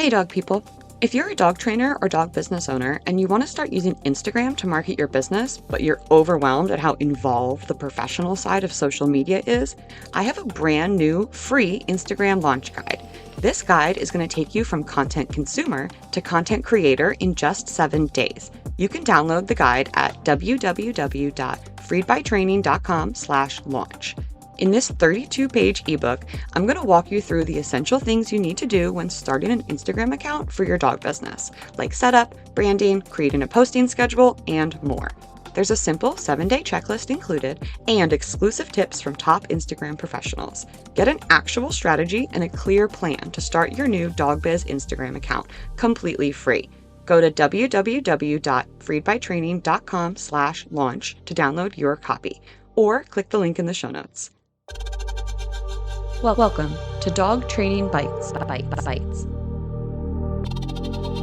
Hey, dog people. If you're a dog trainer or dog business owner and you want to start using Instagram to market your business, but you're overwhelmed at how involved the professional side of social media is, I have a brand new free Instagram launch guide. This guide is going to take you from content consumer to content creator in just 7 days. You can download the guide at www.freedbytraining.com/launch. In this 32-page ebook, I'm going to walk you through the essential things you need to do when starting an Instagram account for your dog business, like setup, branding, creating a posting schedule, and more. There's a simple 7-day checklist included and exclusive tips from top Instagram professionals. Get an actual strategy and a clear plan to start your new dog biz Instagram account completely free. Go to www.freedbytraining.com/launch to download your copy, or click the link in the show notes. Welcome to Dog Training Bytes,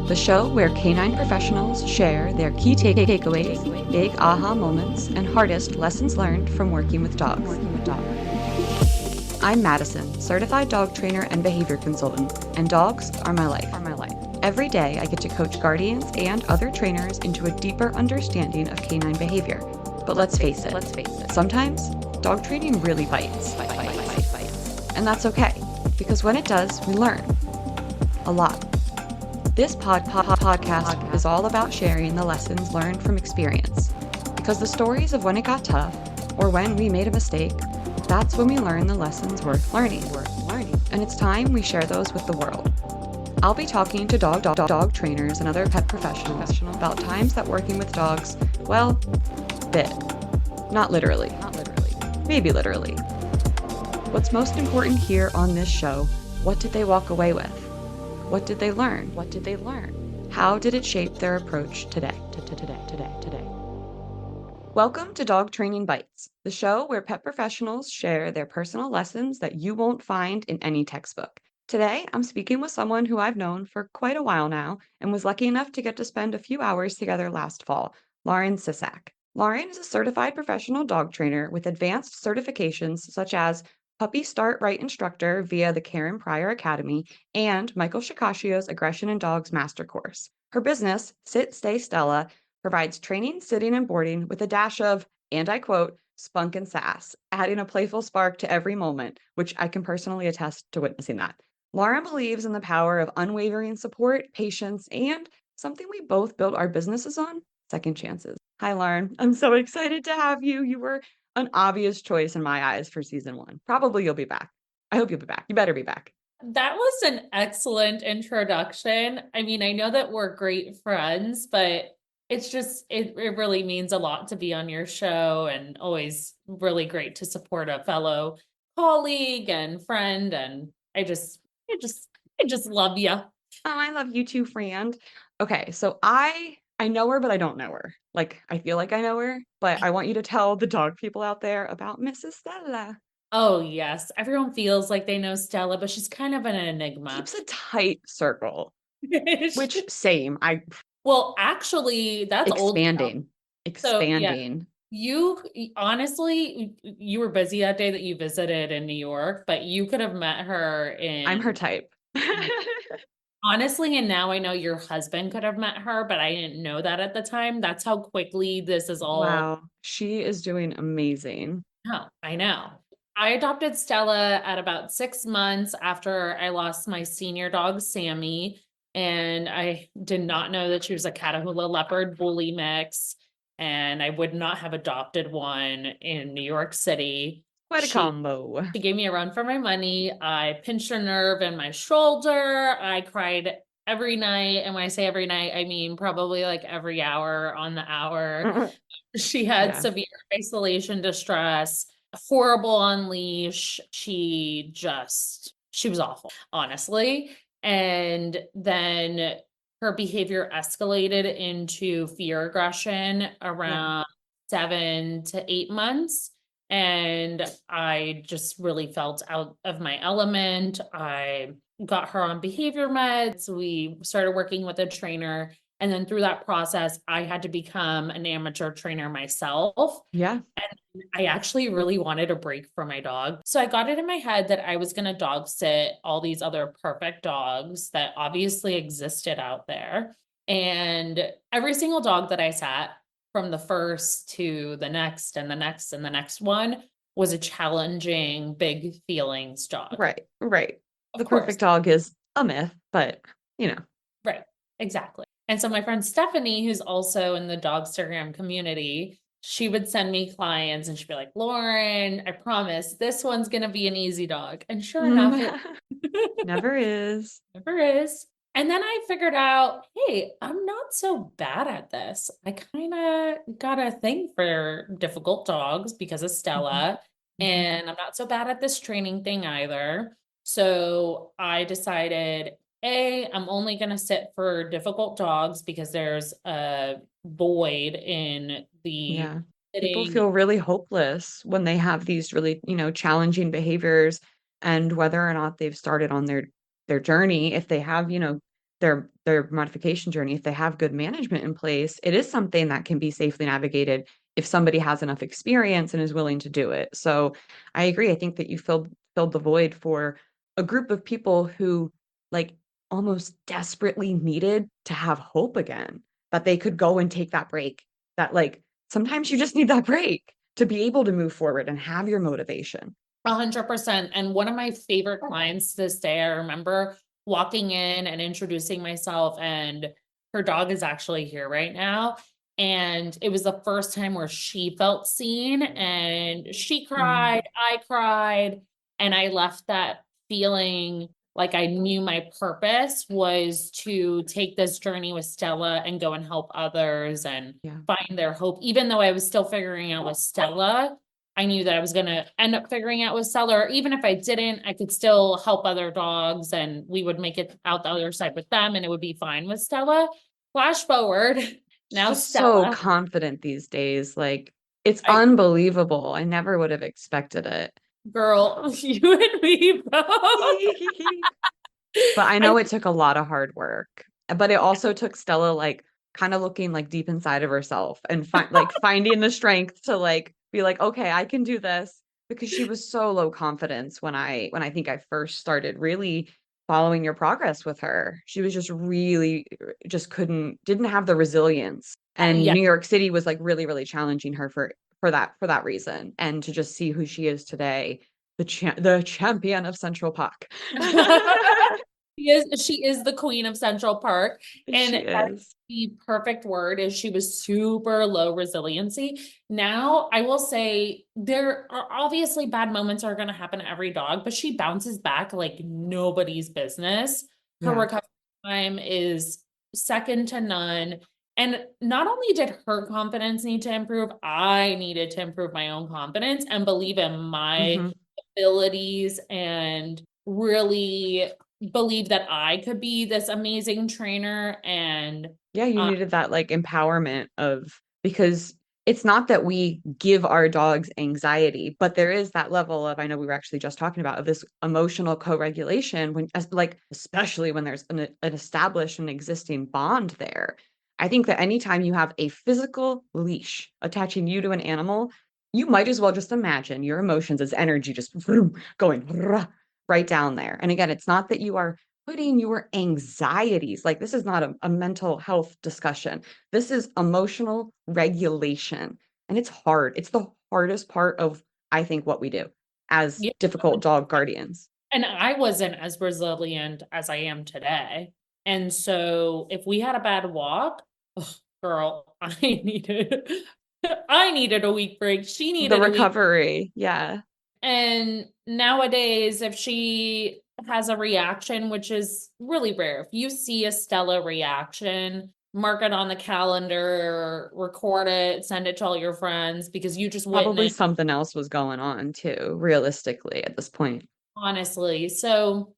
the show where canine professionals share their key takeaways, big aha moments, and hardest lessons learned from working with dogs. I'm Mattison, certified dog trainer and behavior consultant, and dogs are my life. Every day I get to coach guardians and other trainers into a deeper understanding of canine behavior. But let's face it, sometimes dog training really bites. And that's okay, because when it does, we learn a lot. This podcast is all about sharing the lessons learned from experience, because the stories of when it got tough or when we made a mistake, that's when we learn the lessons worth learning. And it's time we share those with the world. I'll be talking to dog trainers and other pet professionals about times that working with dogs, well, bit. Not literally. Maybe literally. What's most important here on this show, what did they walk away with? What did they learn? How did it shape their approach today? Welcome to Dog Training Bytes, the show where pet professionals share their personal lessons that you won't find in any textbook. Today, I'm speaking with someone who I've known for quite a while now and was lucky enough to get to spend a few hours together last fall, Lauren Sisak. Lauren is a certified professional dog trainer with advanced certifications such as Puppy Start Right Instructor via the Karen Pryor Academy and Michael Shikashio's Aggression in Dogs Master Course. Her business, Sit, Stay, Stella, provides training, sitting, and boarding with a dash of, and I quote, spunk and sass, adding a playful spark to every moment, which I can personally attest to witnessing that. Lauren believes in the power of unwavering support, patience, and something we both built our businesses on, second chances. Hi, Lauren. I'm so excited to have you. You were an obvious choice in my eyes for season 1. Probably you'll be back. I hope you'll be back. You better be back. That was an excellent introduction. I mean, I know that we're great friends, but it's just, it really means a lot to be on your show, and always really great to support a fellow colleague and friend. And I just love you. Oh, I love you too, friend. Okay, so I know her, but I don't know her. Like, I feel like I know her, but I want you to tell the dog people out there about Mrs. Stella. Oh, yes. Everyone feels like they know Stella, but she's kind of an enigma. Keeps a tight circle, which same. Well, actually, that's old now. Expanding. You honestly, you were busy that day that you visited in New York, but you could have met her I'm her in type. honestly, and now I know your husband could have met her, but I didn't know that at the time. That's how quickly this is all. Wow, she is doing amazing. Oh, I know. I adopted Stella at about 6 months after I lost my senior dog, Sammy, and I did not know that she was a Catahoula Leopard Bully mix, and I would not have adopted one in New York City. What a combo. She gave me a run for my money. I pinched a nerve in my shoulder. I cried every night, and when I say every night, I mean probably like every hour on the hour. She had severe isolation distress, horrible on leash. She was awful, honestly. And then her behavior escalated into fear aggression around 7 to 8 months. And I just really felt out of my element. I got her on behavior meds. We started working with a trainer And then through that process, I had to become an amateur trainer myself. Yeah. And I actually really wanted a break for my dog. So I got it in my head that I was going to dog sit all these other perfect dogs that obviously existed out there. And every single dog that I sat, from the first to the next and the next and the next one, was a challenging, big feelings dog. Right. Right. Of The course. perfect dog is a myth, but Right. Exactly. And so my friend Stephanie, who's also in the Dogstagram community, she would send me clients and she'd be like, Lauren, I promise this one's going to be an easy dog. And sure enough, it never is. never is. And then I figured out, hey, I'm not so bad at this. I kind of got a thing for difficult dogs because of Mhm. Stella, Mhm. and I'm not so bad at this training thing either. So I decided, I'm only going to sit for difficult dogs because there's a void in the Yeah. People sitting. feel really hopeless when they have these really, challenging behaviors, and whether or not they've started on their journey, if they have, their modification journey, if they have good management in place, it is something that can be safely navigated if somebody has enough experience and is willing to do it. So I agree. I think that you filled the void for a group of people who like almost desperately needed to have hope again, that they could go and take that break, that like sometimes you just need that break to be able to move forward and have your motivation. 100%. And one of my favorite clients this day, I remember walking in and introducing myself, and her dog is actually here right now. And it was the first time where she felt seen, and she Mm, cried, I cried, and I left that feeling like I knew my purpose was to take this journey with Stella and go and help others and yeah. find their hope. Even though I was still figuring out with Stella, I knew that I was going to end up figuring out with Stella, or even if I didn't, I could still help other dogs and we would make it out the other side with them and it would be fine with Stella. Flash forward, now Just so Stella, confident these days. Like it's I unbelievable. I never would have expected it. girl, you and me both. But I I know it took a lot of hard work. But it also took Stella like kind of looking like deep inside of herself and finding the strength to like be like, okay, I can do this, because she was so low confidence when I think I first started really following your progress with her. She was just really just didn't have the resilience. And yeah. New York City was like really, really challenging her for that reason. And to just see who she is today, the champion of Central Park. She is the queen of Central Park. And She that's is. the perfect word, is she was super low resiliency. Now, I will say there are obviously bad moments are going to happen to every dog, but she bounces back like nobody's business. Her Yeah. recovery time is second to none. And not only did her confidence need to improve, I needed to improve my own confidence and believe in my Hmm. abilities and really believe that I could be this amazing trainer. And Yeah, you uh, needed that like empowerment because it's not that we give our dogs anxiety, but there is that level of, I know we were actually just talking about, of this emotional co-regulation like, especially when there's an established and existing bond there. I think that anytime you have a physical leash attaching you to an animal, you might as well just imagine your emotions as energy just vroom, going right down there. And again, it's not that you are putting your anxieties, like this is not a mental health discussion. This is emotional regulation. And it's hard. It's the hardest part of, I think, what we do as yeah, difficult dog guardians. and I wasn't as resilient as I am today. And so if we had a bad walk, ugh, girl, I needed a week break. She The needed a week. recovery. Yeah. And nowadays, if she has a reaction, which is really rare, if you see a Stella reaction, mark it on the calendar, record it, send it to all your friends because you just Probably witnessed, something else was going on too, realistically, at this point. honestly. So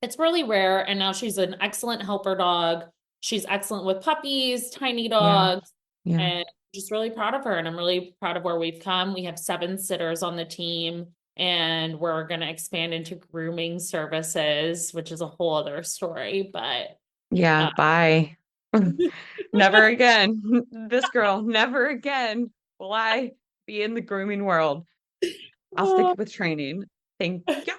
it's really rare. And now she's an excellent helper dog. She's excellent with puppies, tiny Yeah. dogs, Yeah. and just really proud of her. And I'm really proud of where we've come. We have 7 sitters on the team, and we're going to expand into grooming services, which is a whole other story. But Yeah. uh, Bye. Never again. This girl, never again will I be in the grooming world. I'll stick with training. Thank you.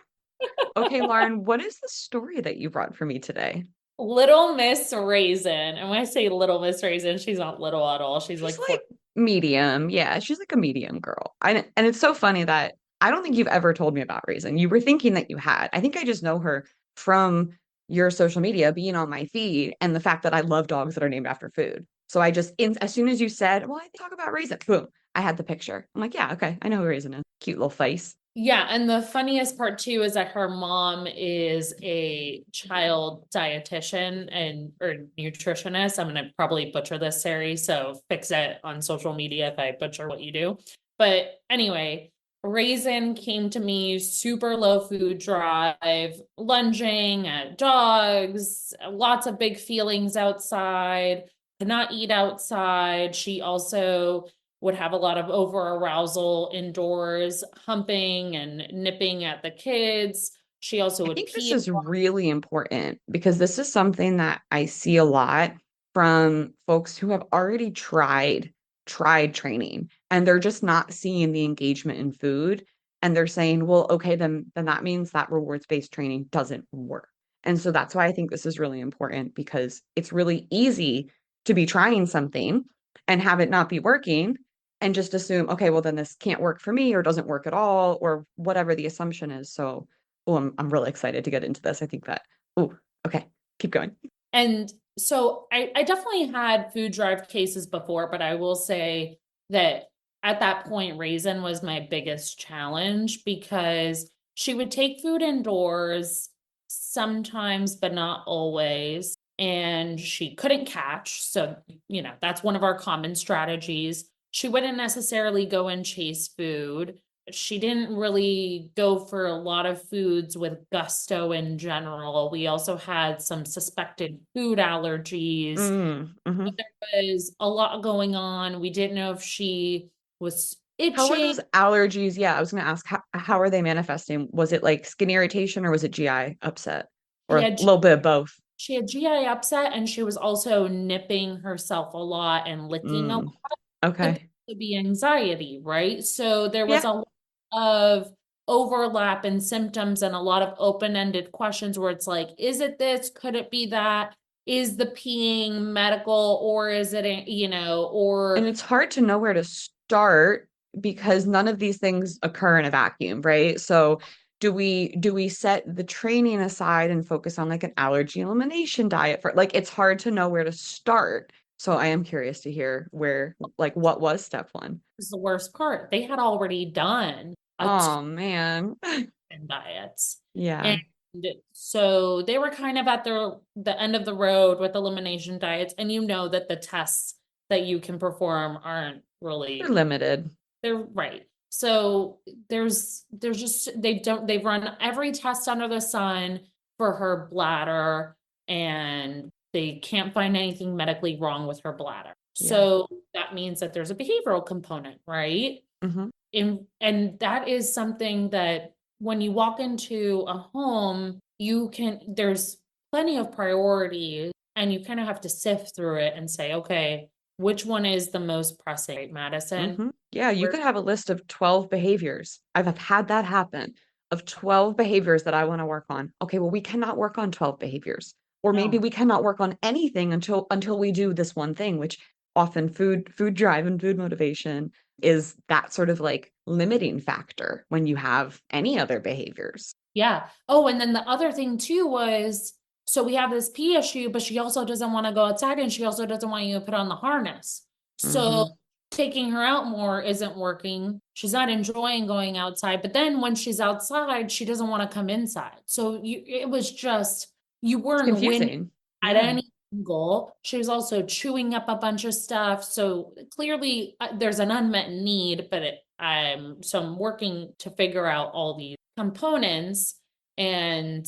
Okay, Lauren, what is the story that you brought for me today? Little Miss Raisin. And when I say Little Miss Raisin, she's not little at all. She's She's like like medium. Yeah, she's like a medium girl. And it's so funny that I don't think you've ever told me about Raisin. You were thinking that you had. I think I just know her from your social media being on my feed and the fact that I love dogs that are named after food. So as soon as you said, well, I talk about Raisin, boom, I had the picture. I'm like, yeah, okay, I know who Raisin is. Cute little face. Yeah, and the funniest part too is that her mom is a child dietitian and or nutritionist. I'm gonna probably butcher this, Sari, so fix it on social media if I butcher what you do. But anyway, Raisin came to me super low food drive, lunging at dogs, lots of big feelings outside, could not eat outside. She also would have a lot of over arousal indoors, humping and nipping at the kids. She also I would think this pee. is really important because this is something that I see a lot from folks who have already tried training and they're just not seeing the engagement in food and they're saying, well, okay, then that means that rewards-based training doesn't work. And so that's why I think this is really important because it's really easy to be trying something and have it not be working and just assume, okay, well, then this can't work for me or doesn't work at all or whatever the assumption is. So oh, I'm really excited to get into this. I think that, oh, okay, keep going. And so I definitely had food drive cases before, but I will say that at that point, Raisin was my biggest challenge because she would take food indoors sometimes, but not always. And she couldn't catch. So, that's one of our common strategies. She wouldn't necessarily go and chase food. She didn't really go for a lot of foods with gusto in general. We also had some suspected food allergies. Mm-hmm. There was a lot going on. We didn't know if she was How were itching. those allergies? Yeah, I was going to ask, how are they manifesting? Was it like skin irritation or was it GI upset or She a had little bit of both? she had GI upset and she was also nipping herself a lot and licking a lot. Mm, Could okay. also be anxiety, right? So there was Yeah. a lot of overlap in symptoms and a lot of open-ended questions where it's like, is it this? Could it be that? Is the peeing medical or is it, And or it's hard to know where to start because none of these things occur in a vacuum, right? So do we set the training aside and focus on like an allergy elimination diet for like it's hard to know where to start. So I am curious to hear where like what was step one? is the worst part. They had already done a Oh man. in diets. And Yeah. so they were kind of at the end of the road with elimination diets. And you know that the tests that you can perform aren't They're really, limited. they're right. So there's just they've run every test under the sun for her bladder and they can't find anything medically wrong with her bladder. Yeah. So that means that there's a behavioral component, right? Hmm. And that is something that when you walk into a home, there's plenty of priorities and you kind of have to sift through it and say, okay, which one is the most pressing, right, Mattison? Yeah, you Where could have a list of 12 behaviors. I've had that happen of 12 behaviors that I want to work on. Okay, well, we cannot work on 12 behaviors. Or maybe no, we cannot work on anything until we do this one thing, which often food drive and food motivation is that sort of like limiting factor when you have any other behaviors. yeah. Oh, and then the other thing too was so we have this pee issue, but she also doesn't want to go outside and she also doesn't want you to put on the harness. So Hmm. taking her out more isn't working. She's not enjoying going outside, but then when she's outside, she doesn't want to come inside. So it was just you It's weren't winning confusing. at Yeah. any angle. She was also chewing up a bunch of stuff. So clearly there's an unmet need, but I'm working to figure out all these components and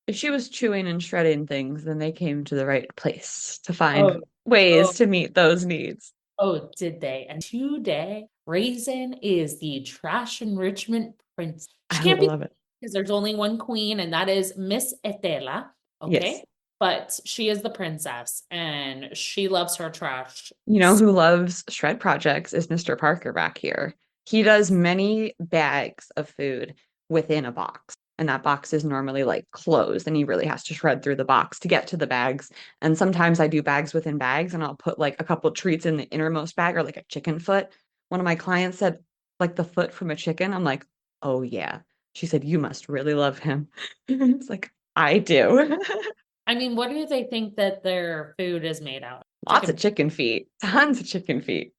If she was chewing and shredding things, then they came to the right place to oh, find ways oh, to meet those needs. oh, did they? And today, Raisin is the trash enrichment prince. She I can't be love it. because there's only one queen, and that is Miss Estela. Yes. Okay. but she is the princess and she loves her trash. You know who loves shred projects is Mr. Parker back here. He does many bags of food within a box, and that box is normally like closed, and he really has to shred through the box to get to the bags. And sometimes I do bags within bags, and I'll put like a couple treats in the innermost bag or like a chicken foot. One of my clients said, like the foot from a chicken. I'm like, oh yeah. She said, you must really love him. It's like, I do. I mean, what do they think that their food is made out of? Lots of chicken feet, tons of chicken feet.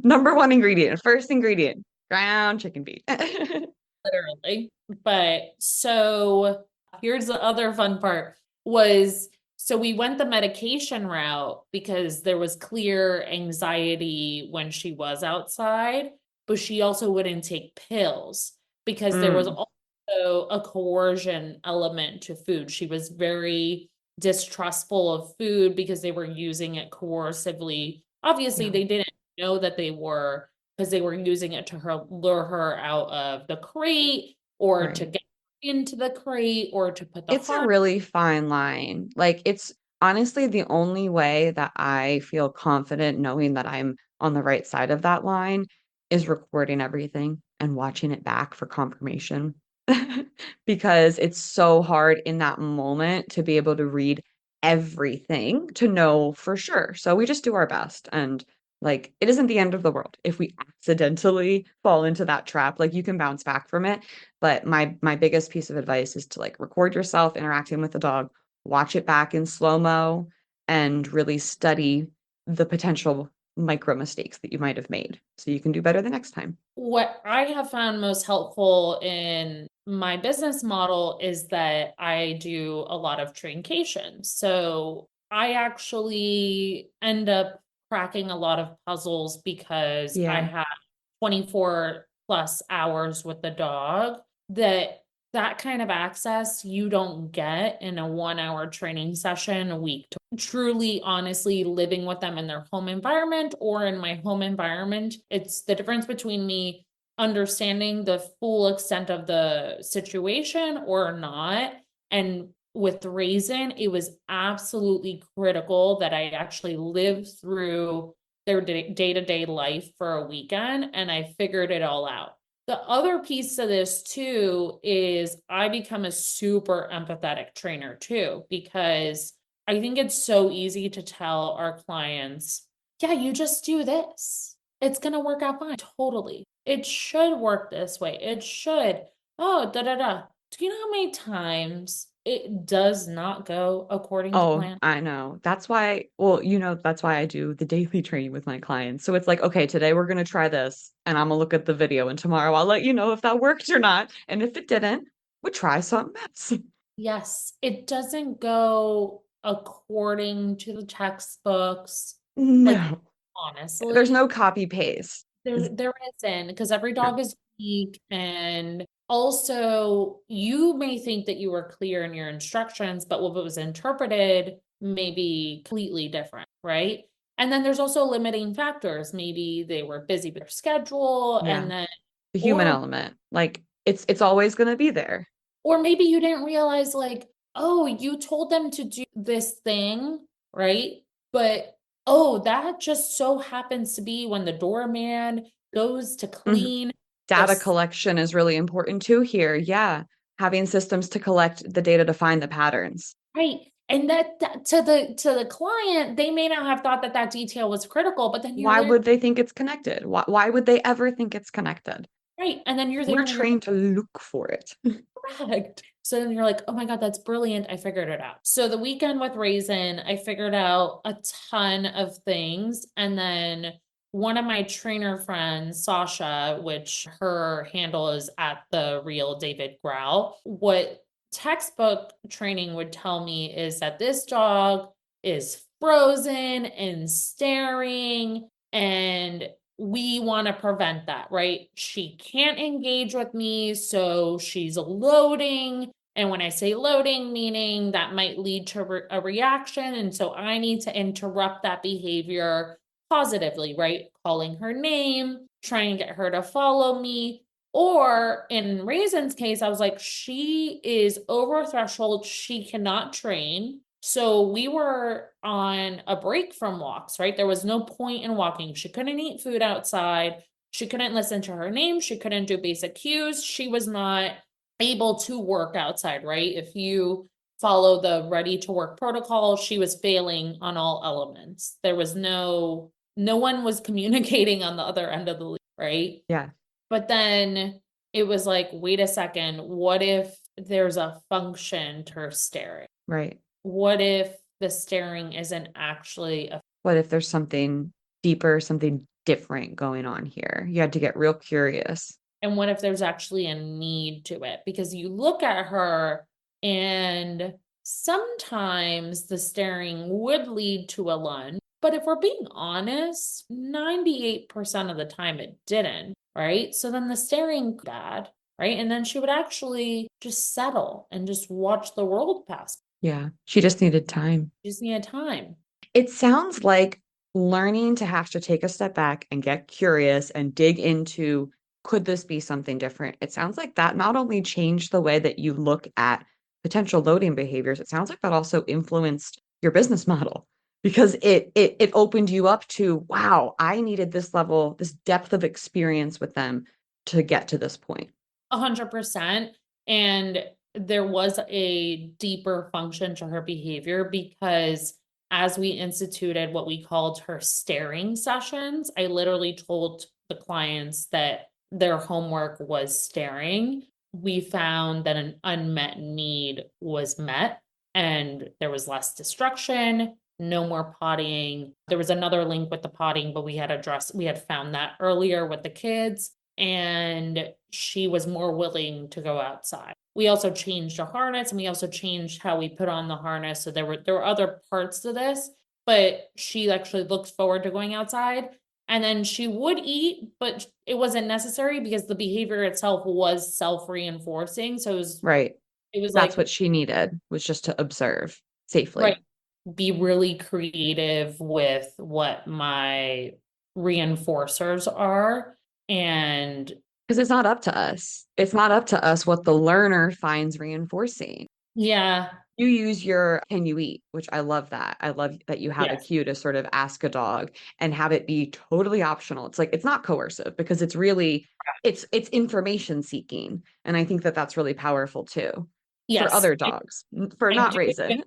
Number one ingredient, first ingredient, ground chicken feet. Literally. But so here's the other fun part was so we went the medication route because there was clear anxiety when she was outside, but she also wouldn't take pills because there was Mm, also a coercion element to food. She was very distrustful of food because they were using it coercively. Obviously, yeah, they didn't know that they were because they were using it to lure her out of the crate or to right. get into the crate or to put the It's a harm. really fine line. Like, it's honestly the only way that I feel confident knowing that I'm on the right side of that line is recording everything and watching it back for confirmation. Because it's so hard in that moment to be able to read everything to know for sure. So we just do our best. And like, it isn't the end of the world if we accidentally fall into that trap. Like, you can bounce back from it. But my biggest piece of advice is to like record yourself interacting with the dog, watch it back in slow-mo, and really study the potential micro mistakes that you might have made so you can do better the next time. What I have found most helpful in my business model is that I do a lot of trincation. So I actually end up cracking a lot of puzzles because I Yeah. have 24 plus hours with the dog that kind of access you don't get in a 1 hour training session a week to truly honestly living with them in their home environment or in my home environment. It's the difference between me understanding the full extent of the situation or not. And with Raisin, it was absolutely critical that I actually lived through their day-to-day life for a weekend and I figured it all out. The other piece to this too is I become a super empathetic trainer too, because I think it's so easy to tell our clients, yeah, you just do this. It's going to work out fine. Totally. It should work this way. It should. Oh, da da da. Do you know how many times it does not go according to Oh, plan? I know. That's why, well, that's why I do the daily training with my clients. So it's like, okay, today we're going to try this and I'm going to look at the video and tomorrow I'll let you know if that worked or not. And if it didn't, we try something else. Yes, it doesn't go according to the textbooks. Like No, there's honestly, no copy paste. there isn't because every No. dog is unique and also you may think that you were clear in your instructions, but what was interpreted may be completely different, right? And then there's also limiting factors. Maybe they were busy with their schedule Yeah. and then The human or element. Like it's always going to be there. or maybe you didn't realize like, oh, you told them to do this thing, right? But oh, that just so happens to be when the doorman goes to Mhm. clean the Data collection is really important too here. Yeah. Having systems to collect the data to find the patterns. right. And that to the client, they may not have thought that that detail was critical, but then you're Why there, would they think it's connected? Why would they ever think it's connected? right? And then you're We're there and you're trained to look for it. correct. So then you're like, oh my God, that's brilliant. I figured it out. So the weekend with Raisin, I figured out a ton of things. And then one of my trainer friends, Sasha, which her handle is at the real David Growl, what textbook training would tell me is that this dog is frozen and staring and we want to prevent that, right? She can't engage with me, so she's loading. And when I say loading, meaning that might lead to a reaction. And so I need to interrupt that behavior positively, right? Calling her name, trying to get her to follow me. Or in Raisin's case, I was like, she is over threshold. She cannot train. So we were on a break from walks, right? There was no point in walking. She couldn't eat food outside. She couldn't listen to her name. She couldn't do basic cues. She was not able to work outside, right? If you follow the ready to work protocol, she was failing on all elements. There was no one was communicating on the other end of the league, right? Yeah. But then it was like, wait a second, what if there's a function to her staring? Right. What if the staring isn't actually a, What if there's something deeper, something different going on here? You had to get real curious. and what if there's actually a need to it? Because you look at her and sometimes the staring would lead to a lunge. But if we're being honest, 98% of the time it didn't, right? So then the staring bad, right? And then she would actually just settle and just watch the world pass. Yeah. She just needed time. She just needed time. It sounds like learning to have to take a step back and get curious and dig into, could this be something different? It sounds like that not only changed the way that you look at potential loading behaviors, it sounds like that also influenced your business model because it opened you up to, wow, I needed this level, this depth of experience with them to get to this point. 100%. And there was a deeper function to her behavior because as we instituted what we called her staring sessions, I literally told the clients that their homework was staring. We found that an unmet need was met and there was less destruction, no more pottying. There was another link with the potting, but we had found that earlier with the kids, and she was more willing to go outside. We also changed the harness and we also changed how we put on the harness. So there were other parts to this, but she actually looked forward to going outside. And then she would eat, but it wasn't necessary because the behavior itself was self-reinforcing. So Right. it was That's like, what she needed, was just to observe right, safely. be really creative with what my reinforcers are. And Because it's not up to us. It's not up to us what the learner finds reinforcing. yeah, You use your can you eat, which I love that. I love that you have a yes, cue to sort of ask a dog and have it be totally optional. It's like it's not coercive because it's really it's information seeking. And I think that that's really powerful too for yes, other dogs, for I not do raisin.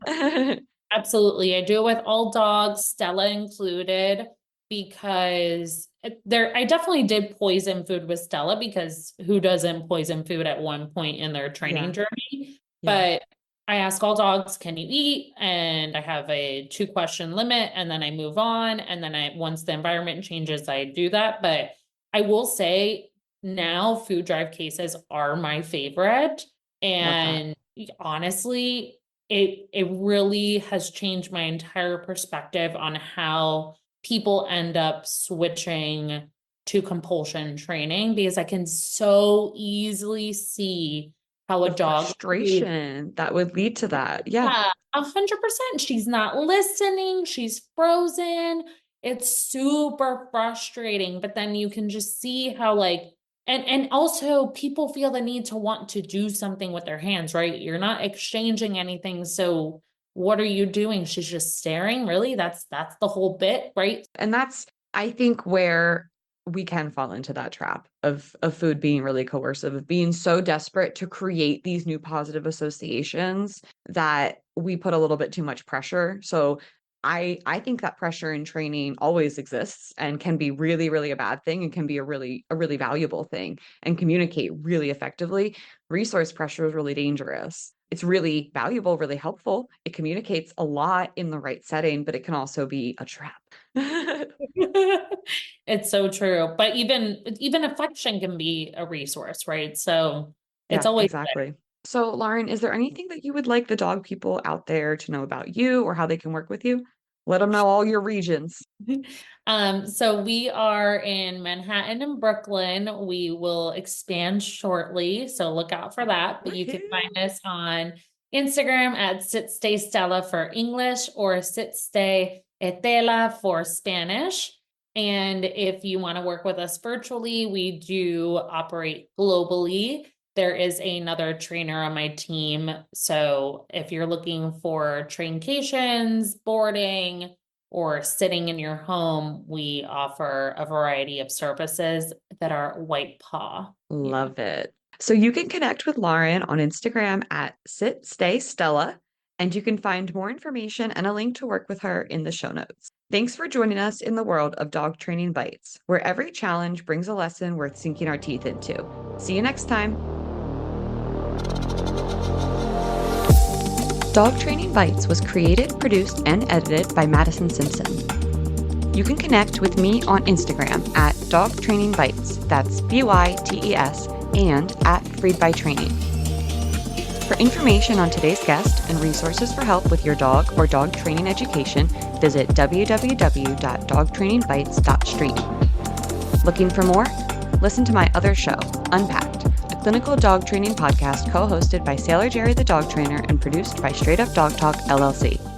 absolutely. I do it with all dogs, Stella included, because I definitely did poison food with Stella because who doesn't poison food at one point in their training Yeah. journey? Yeah. But I ask all dogs, can you eat? And I have a 2-question limit and then I move on. And then once the environment changes, I do that. But I will say now food drive cases are my favorite. Love that. And honestly, it really has changed my entire perspective on how people end up switching to compulsion training because I can so easily see how a The dog who, frustration that would lead to that. Yeah. yeah, 100%, she's not listening, she's frozen. It's super frustrating, but then you can just see how like and also people feel the need to want to do something with their hands, right? You're not exchanging anything, so what are you doing? She's just staring, really? That's the whole bit, right? And that's, I think, where we can fall into that trap of food being really coercive, of being so desperate to create these new positive associations that we put a little bit too much pressure. So I think that pressure in training always exists and can be really, really a bad thing and can be a really valuable thing and communicate really effectively. Resource pressure is really dangerous. It's really valuable, really helpful. It communicates a lot in the right setting, but it can also be a trap. It's so true. But even affection can be a resource, right? So it's Yeah, always exactly. So, Lauren, is there anything that you would like the dog people out there to know about you or how they can work with you? Let them know all your regions. So we are in Manhattan and Brooklyn. We will expand shortly, so look out for that. But you can Woohoo. find us on Instagram at Sit Stay Stella for English or Sit Stay Etela for Spanish. And if you want to work with us virtually, we do operate globally. there is another trainer on my team. So if you're looking for traincations, boarding, or sitting in your home, we offer a variety of services that are white paw. Love it. So you can connect with Lauren on Instagram at SitStayStella, and you can find more information and a link to work with her in the show notes. Thanks for joining us in the world of Dog Training Bites, where every challenge brings a lesson worth sinking our teeth into. See you next time. Dog Training Bites was created, produced, and edited by Mattison Simpson. You can connect with me on Instagram at Dog Training Bytes, that's BYTES, and at Freed by Training. For information on today's guest and resources for help with your dog or dog training education, visit www.dogtrainingbytes.stream. Looking for more? Listen to my other show, Unpacked, a clinical dog training podcast co-hosted by Sailor Jerry the dog trainer and produced by Straight Up Dog Talk LLC.